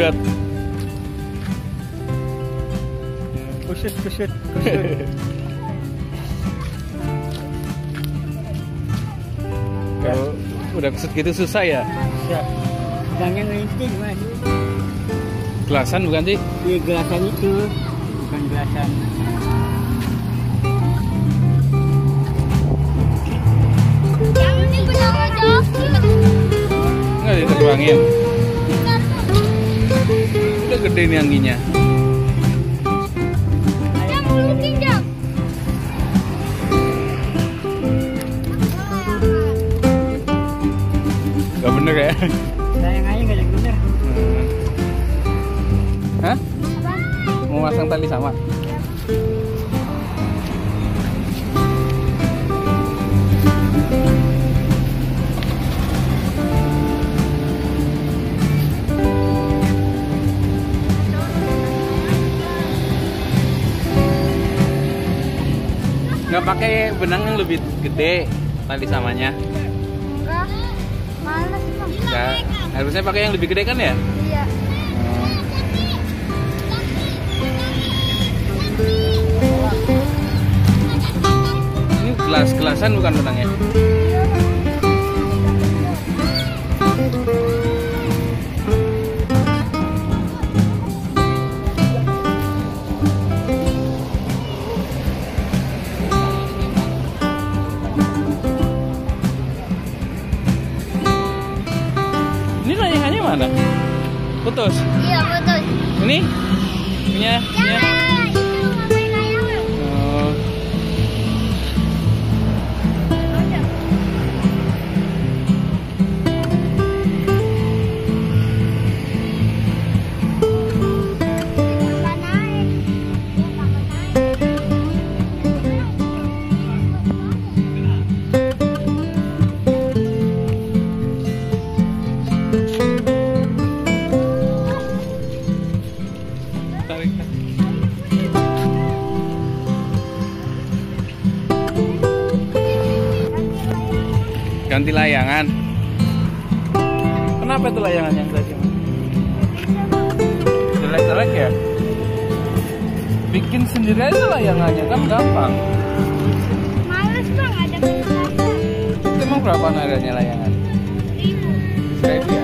Pundut. Kusut. Kalau udah kusut gitu susah ya? Ya. Jangan linting, Mas. Gelasan bukan sih? Iya, gelasan itu. Bukan gelasan. Yang ini benar joki. Nggak diterbangin. Udah gede nih angginya. Yang mungkin jam. Gak bener ya? Sayang aja nggak jadi bener. Hah? Mau masang tali sama? Nggak pakai benang yang lebih gede tali samanya? Enggak. Males, Bang. Nggak. Harusnya pakai yang lebih gede kan ya? Iya. Ini gelas-gelasan bukan benangnya? Ini layangannya mana? Putus? Iya, betul. Ini? Punya? Jangan, itu nggak main layangan. Oh. Nggak naik. Tarik. Ganti layangan. Kenapa itu layangan yang tadi? Jelek-jelek ya? Bikin sendiri aja layangannya kan gampang. Males, Bang, ada penjelasan. Itu emang berapa harganya layangan? 1.000. Seribu ya?